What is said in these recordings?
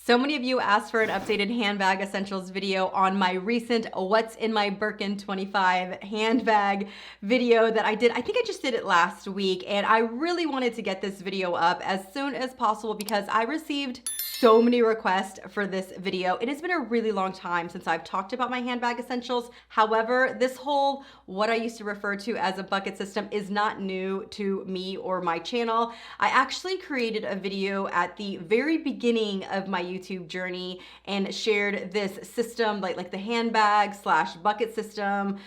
So many of you asked for an updated handbag essentials video on my recent What's in My Birkin 25 handbag video that I did. I think I just did it last week, and I really wanted to get this video up as soon as possible because I received so many requests for this video. It has been a really long time since I've talked about my handbag essentials. However, this whole what I used to refer to as a bucket system is not new to me or my channel. I actually created a video at the very beginning of my YouTube journey and shared this system, like the handbag slash bucket system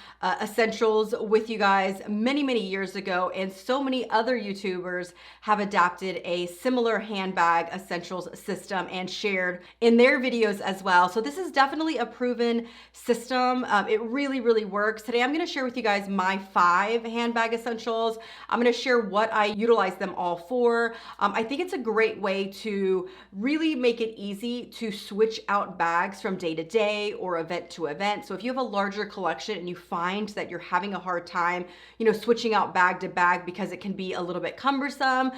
essentials with you guys many years ago, and so many other YouTubers have adapted a similar handbag essentials system and shared in their videos as well. So this is definitely a proven system. It really works. Today I'm going to share with you guys my 5 handbag essentials. I'm going to share what I utilize them all for. I think it's a great way to really make it easy to switch out bags from day to day or event to event. So if you have a larger collection and you find that you're having a hard time, switching out bag to bag because it can be a little bit cumbersome,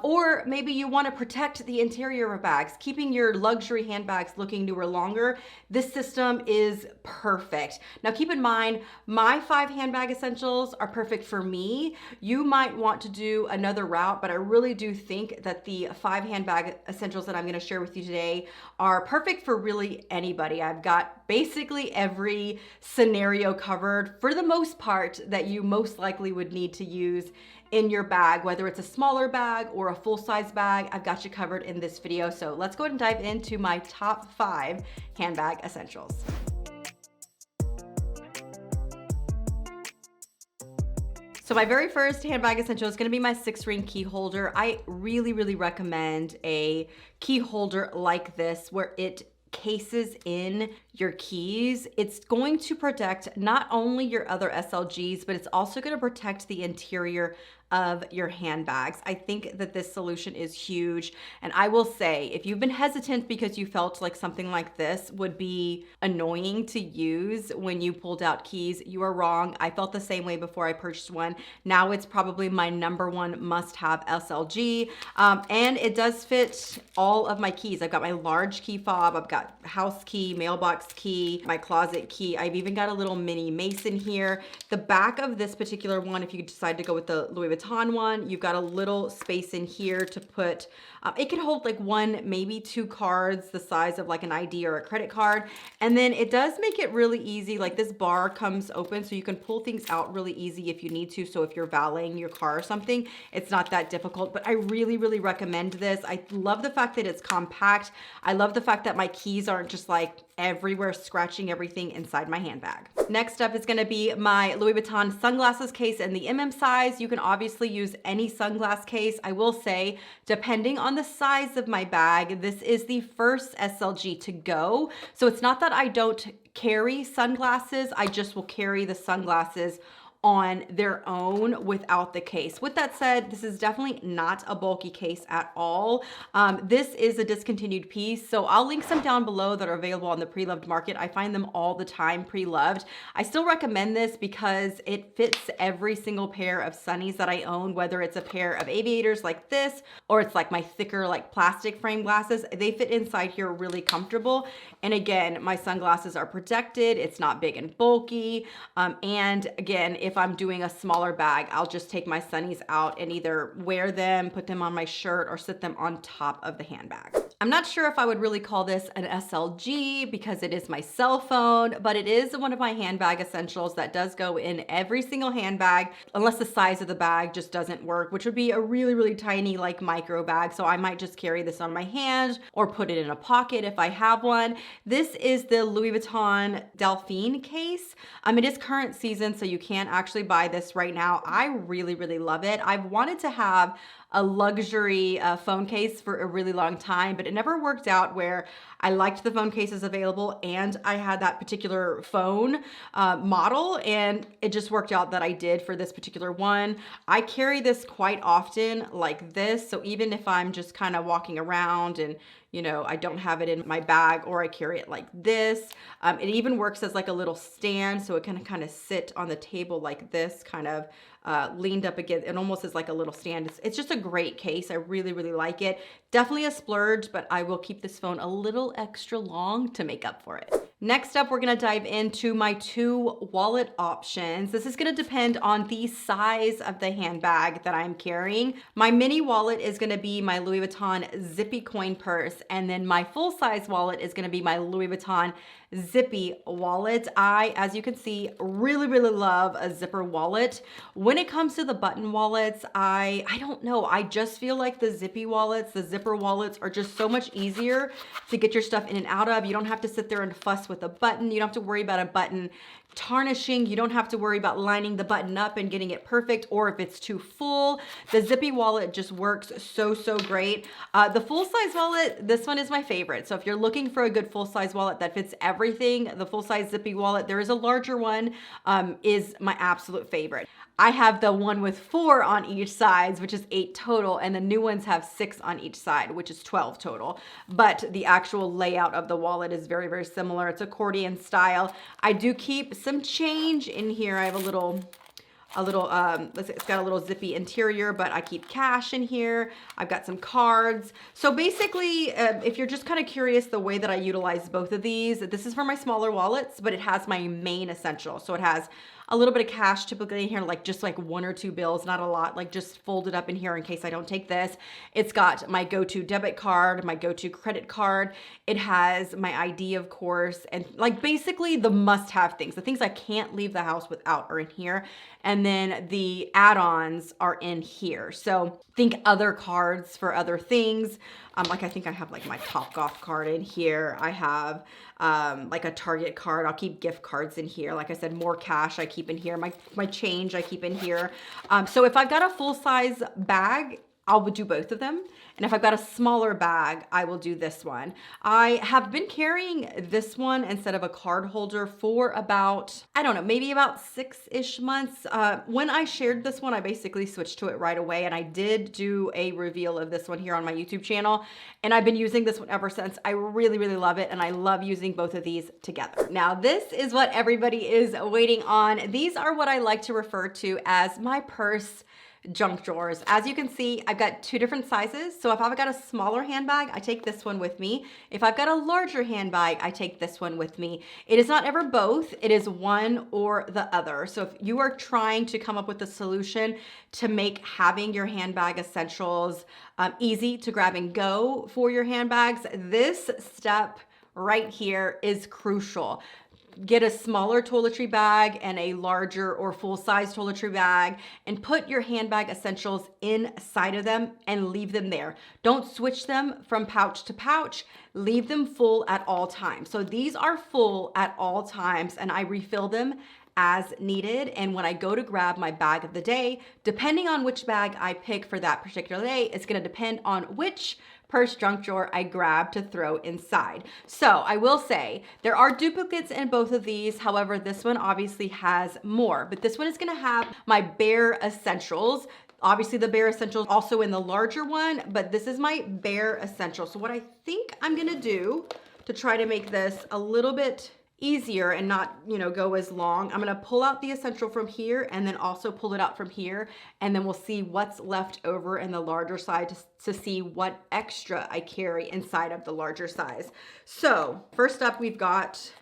or maybe you want to protect the interior of bags, keeping your luxury handbags looking newer longer, this system is perfect. Now keep in mind, my 5 handbag essentials are perfect for me. You might want to do another route, but I really do think that the 5 handbag essentials that I'm going to share with you today are perfect for really anybody. I've got basically every scenario covered for the most part that you most likely would need to use in your bag, whether it's a smaller bag or a full-size bag. I've got you covered in this video. So let's go ahead and dive into my top 5 handbag essentials. So my very first handbag essential is going to be my 6-ring key holder. I really recommend a key holder like this where it cases in your keys. It's going to protect not only your other SLGs, but it's also going to protect the interior of your handbags. I think that this solution is huge. And I will say, if you've been hesitant because you felt like something like this would be annoying to use when you pulled out keys, you are wrong. I felt the same way before I purchased one. Now it's probably my #1 must-have SLG. And it does fit all of my keys. I've got my large key fob, I've got house key, mailbox key, my closet key. I've even got a little mini mason here. The back of this particular one, if you decide to go with the Louis Vuitton one, you've got a little space in here to put, it can hold like 1, maybe 2 cards the size of like an ID or a credit card. And then it does make it really easy. Like this bar comes open so you can pull things out really easy if you need to. So if you're valeting your car or something, it's not that difficult, but I really recommend this. I love the fact that it's compact. I love the fact that my keys aren't just like everywhere scratching everything inside my handbag. Next up is going to be my Louis Vuitton sunglasses case in the size. You can obviously use any sunglass case. I will say, depending on the size of my bag, this is the first SLG to go. So it's not that I don't carry sunglasses, I just will carry the sunglasses on their own without the case. With that said, this is definitely not a bulky case at all. This is a discontinued piece, so I'll link some down below that are available on the pre-loved market. I find them all the time pre-loved. I still recommend this because it fits every single pair of sunnies that I own, whether it's a pair of aviators like this, or it's like my thicker like plastic frame glasses. They fit inside here really comfortable. And again, my sunglasses are protected. It's not big and bulky. And again, if I'm doing a smaller bag, I'll just take my sunnies out and either wear them, put them on my shirt, or sit them on top of the handbag. I'm not sure if I would really call this an SLG because it is my cell phone, but it is one of my handbag essentials that does go in every single handbag, unless the size of the bag just doesn't work, which would be a really tiny like micro bag. So I might just carry this on my hand or put it in a pocket if I have one. This is the Louis Vuitton Delphine case. It is current season, so you can't actually buy this right now. I really love it. I've wanted to have a luxury phone case for a really long time, but it never worked out where I liked the phone cases available and I had that particular phone model, and it just worked out that I did for this particular one. I carry this quite often like this, so even if I'm just kind of walking around and you know, I don't have it in my bag, or I carry it like this. It even works as like a little stand, so it can kind of sit on the table like this, kind of leaned up against. It almost is like a little stand. It's just a great case. I really, really like it. Definitely a splurge, but I will keep this phone a little extra long to make up for it. Next up, we're gonna dive into my 2 wallet options. This is gonna depend on the size of the handbag that I'm carrying. My mini wallet is gonna be my Louis Vuitton zippy coin purse, and then my full-size wallet is gonna be my Louis Vuitton zippy wallet. I, as you can see, really, really love a zipper wallet. When it comes to the button wallets, I don't know. I just feel like the zippy wallets, the zipper wallets are just so much easier to get your stuff in and out of. You don't have to sit there and fuss with a button. You don't have to worry about a button tarnishing. You don't have to worry about lining the button up and getting it perfect, or if it's too full. The zippy wallet just works so, so great. The full-size wallet, this one is my favorite. So if you're looking for a good full-size wallet that fits everything, the full-size zippy wallet, there is a larger one, is my absolute favorite. I have the one with 4 on each side, which is 8 total, and the new ones have 6 on each side, which is 12 total. But the actual layout of the wallet is very, very similar. It's accordion style. I do keep some change in here. I have it's got a little zippy interior, but I keep cash in here. I've got some cards. So basically, if you're just kind of curious the way that I utilize both of these, this is for my smaller wallets, but it has my main essential. So it has a little bit of cash typically in here, like just like 1 or 2 bills, not a lot, like just folded up in here in case I don't take this. It's got my go-to debit card, my go-to credit card. It has my ID, of course, and like basically the must-have things. The things I can't leave the house without are in here. And then the add-ons are in here. So think other cards for other things. Like I think I have like my Topgolf card in here. I have like a Target card. I'll keep gift cards in here. Like I said, more cash I keep in here. My change I keep in here. So if I've got a full-size bag, I will do both of them. And if I've got a smaller bag, I will do this one. I have been carrying this one instead of a card holder for about, I don't know, maybe about 6-ish months. When I shared this one, I basically switched to it right away. And I did do a reveal of this one here on my YouTube channel. And I've been using this one ever since. I really, really love it. And I love using both of these together. Now, this is what everybody is waiting on. These are what I like to refer to as my purse junk drawers. As you can see, I've got 2 different sizes. So if I've got a smaller handbag, I take this one with me. If I've got a larger handbag, I take this one with me. It is not ever both. It is one or the other. So if you are trying to come up with a solution to make having your handbag essentials easy to grab and go for your handbags, this step right here is crucial. Get a smaller toiletry bag and a larger or full-size toiletry bag and put your handbag essentials inside of them and leave them there. Don't switch them from pouch to pouch. Leave them full at all times. So these are full at all times, and I refill them as needed. And when I go to grab my bag of the day, depending on which bag I pick for that particular day, it's gonna depend on which purse junk drawer I grab to throw inside. So I will say there are duplicates in both of these. However, this one obviously has more, but this one is gonna have my bare essentials. Obviously the bare essentials also in the larger one, but this is my bare essentials. So what I think I'm gonna do to try to make this a little bit easier and not, you know, go as long, I'm gonna pull out the essential from here and then also pull it out from here, and then we'll see what's left over in the larger side to see what extra I carry inside of the larger size. So first up, we've got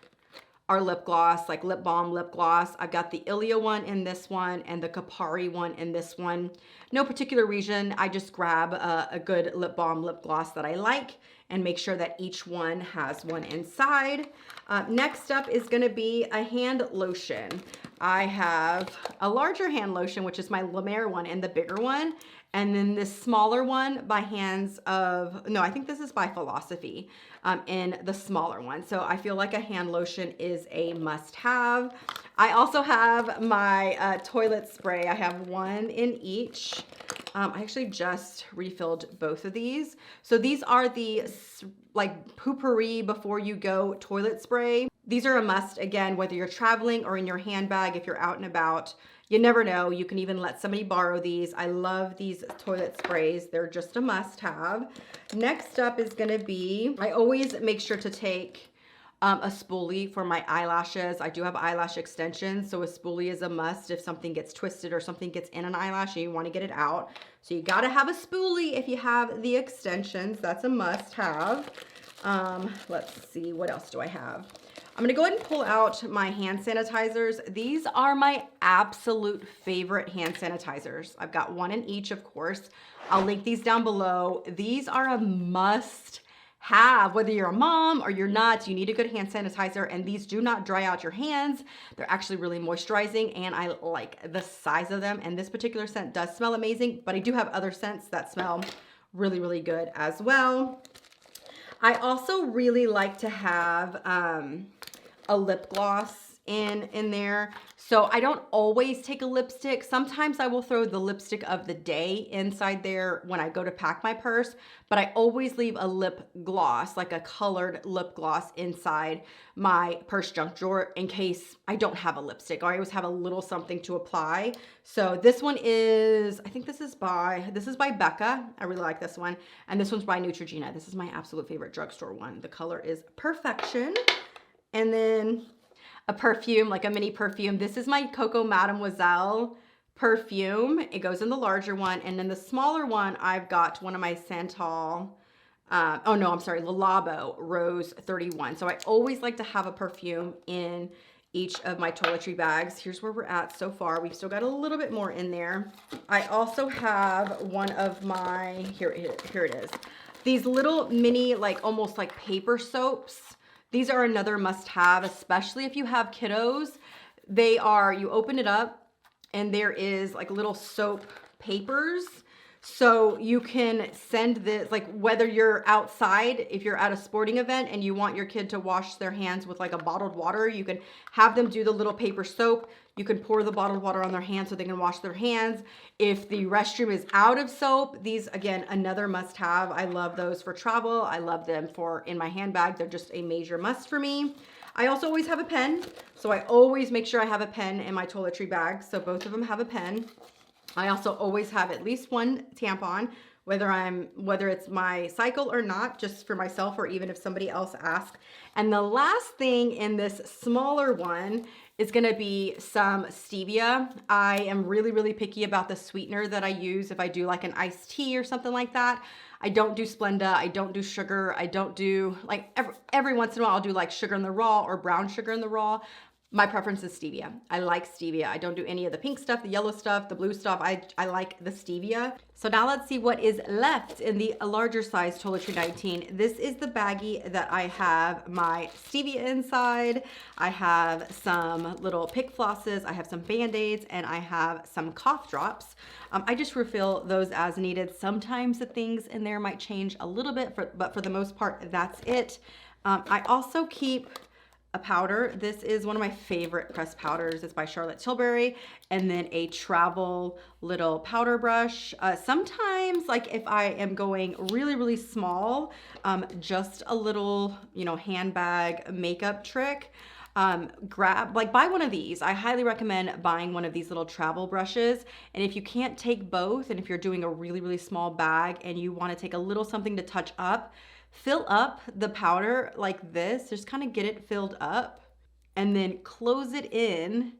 our lip gloss, like lip balm lip gloss. I've got the Ilia one in this one and the Kapari one in this one. No particular reason, I just grab a good lip balm lip gloss that I like and make sure that each one has one inside. Next up is gonna be a hand lotion. I have a larger hand lotion, which is my La Mer one, and the bigger one. And then this smaller one by Hands of, no, I think this is by Philosophy in the smaller one. So I feel like a hand lotion is a must-have. I also have my toilet spray. I have one in each. I actually just refilled both of these. So these are the like Poopery before you go toilet spray. These are a must, again, whether you're traveling or in your handbag, if you're out and about. You never know. You can even let somebody borrow these. I love these toilet sprays. They're just a must-have. Next up is going to be, I always make sure to take a spoolie for my eyelashes. I do have eyelash extensions, so a spoolie is a must if something gets twisted or something gets in an eyelash and you want to get it out. So you got to have a spoolie if you have the extensions. That's a must-have. Let's see, what else do I have? I'm gonna go ahead and pull out my hand sanitizers. These are my absolute favorite hand sanitizers. I've got one in each, of course. I'll link these down below. These are a must have, whether you're a mom or you're not, you need a good hand sanitizer, and these do not dry out your hands. They're actually really moisturizing, and I like the size of them, and this particular scent does smell amazing, but I do have other scents that smell really, really good as well. I also really like to have a lip gloss in there. So I don't always take a lipstick. Sometimes I will throw the lipstick of the day inside there when I go to pack my purse, but I always leave a lip gloss, like a colored lip gloss inside my purse junk drawer in case I don't have a lipstick. I always have a little something to apply. So this one is, I think this is by Becca. I really like this one. And this one's by Neutrogena. This is my absolute favorite drugstore one. The color is Perfection. And then a perfume, like a mini perfume. This is my Coco Mademoiselle perfume. It goes in the larger one. And then the smaller one, I've got one of my Santal, Le Labo Rose 31. So I always like to have a perfume in each of my toiletry bags. Here's where we're at so far. We've still got a little bit more in there. I also have one of my, here it is. These little mini, like almost like paper soaps. These are another must-have, especially if you have kiddos. They are, you open it up and there is like little soap papers. So you can send this, like whether you're outside, if you're at a sporting event and you want your kid to wash their hands with like a bottled water, you can have them do the little paper soap. You can pour the bottled water on their hands so they can wash their hands. If the restroom is out of soap, these, again, another must have. I love those for travel. I love them for in my handbag. They're just a major must for me. I also always have a pen. So I always make sure I have a pen in my toiletry bag. So both of them have a pen. I also always have at least one tampon, whether it's my cycle or not, just for myself or even if somebody else asks. And the last thing in this smaller one is gonna be some stevia. I am really, really picky about the sweetener that I use if I do like an iced tea or something like that. I don't do Splenda, I don't do sugar, I don't do, like every once in a while I'll do like sugar in the raw or brown sugar in the raw. My preference is stevia. I like stevia. I don't do any of the pink stuff, the yellow stuff, the blue stuff. I like the stevia. So now let's see what is left in the larger size toiletry 19. This is the baggie that I have my stevia inside. I have some little pick flosses. I have some Band-Aids and I have some cough drops. I just refill those as needed. Sometimes the things in there might change a little bit, but for the most part, that's it. I also keep a powder. This is one of my favorite pressed powders. It's by Charlotte Tilbury. And then a travel little powder brush. Sometimes, like if I am going really, really small, just a little, handbag makeup trick. Buy one of these. I highly recommend buying one of these little travel brushes. And if you can't take both, and if you're doing a really, really small bag and you want to take a little something to touch up, fill up the powder like this, just kind of get it filled up and then close it in.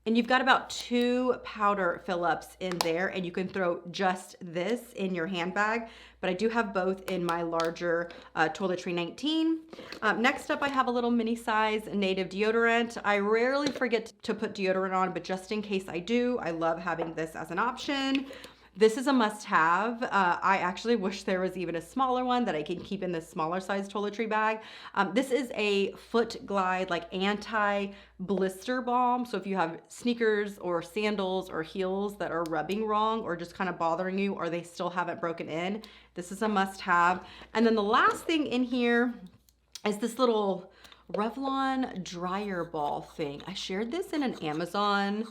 And you've got about 2 powder fill-ups in there, and you can throw just this in your handbag. But I do have both in my larger toiletry 19. Next up, I have a little mini size native deodorant. I rarely forget to put deodorant on, but just in case I do, I love having this as an option. This is a must-have. I actually wish there was even a smaller one that I can keep in this smaller size toiletry bag. This is a Foot Glide, like anti-blister balm. So if you have sneakers or sandals or heels that are rubbing wrong or just kind of bothering you, or they still haven't broken in, this is a must-have. And then the last thing in here is this little Revlon dryer ball thing. I shared this in an Amazon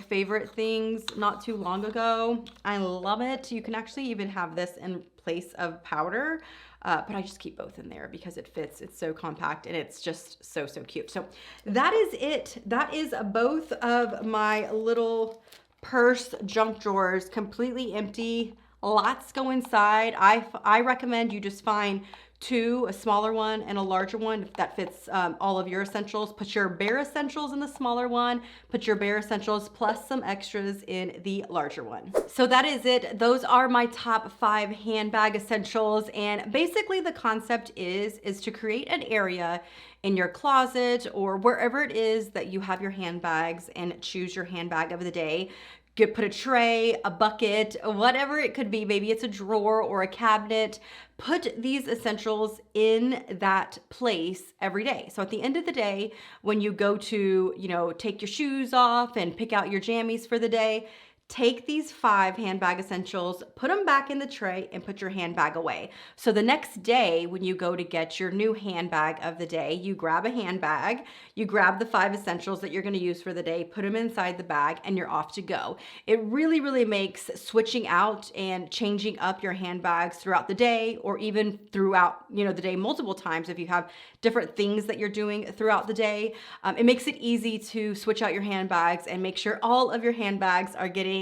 favorite things not too long ago. I love it. You can actually even have this in place of powder. but I just keep both in there because it fits. It's so compact and it's just so, so cute. So that is it. That is both of my little purse junk drawers, completely empty. Lots go inside. I recommend you just find two, a smaller one and a larger one that fits all of your essentials. Put your bare essentials in the smaller one, put your bare essentials plus some extras in the larger one. So that is it. Those are my top 5 handbag essentials. And basically the concept is to create an area in your closet or wherever it is that you have your handbags and choose your handbag of the day. Put a tray, a bucket, whatever it could be. Maybe it's a drawer or a cabinet. Put these essentials in that place every day. So at the end of the day, when you go to, take your shoes off and pick out your jammies for the day, take these 5 handbag essentials, put them back in the tray and put your handbag away. So the next day when you go to get your new handbag of the day, you grab a handbag, you grab the 5 essentials that you're gonna use for the day, put them inside the bag and you're off to go. It really, really makes switching out and changing up your handbags throughout the day or even throughout, the day multiple times if you have different things that you're doing throughout the day. It makes it easy to switch out your handbags and make sure all of your handbags are getting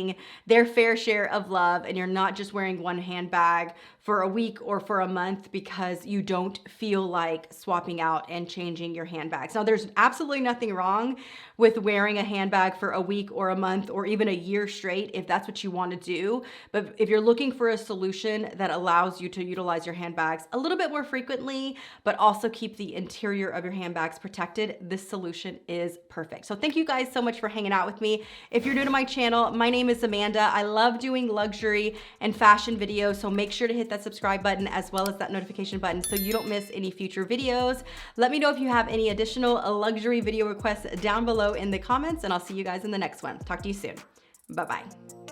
their fair share of love and you're not just wearing one handbag for a week or for a month because you don't feel like swapping out and changing your handbags. Now, there's absolutely nothing wrong with wearing a handbag for a week or a month or even a year straight if that's what you want to do. But if you're looking for a solution that allows you to utilize your handbags a little bit more frequently, but also keep the interior of your handbags protected, this solution is perfect. So thank you guys so much for hanging out with me. If you're new to my channel, my name is Amanda. I love doing luxury and fashion videos, so make sure to hit that subscribe button as well as that notification button so you don't miss any future videos. Let me know if you have any additional luxury video requests down below in the comments, and I'll see you guys in the next one. Talk to you soon. Bye-bye.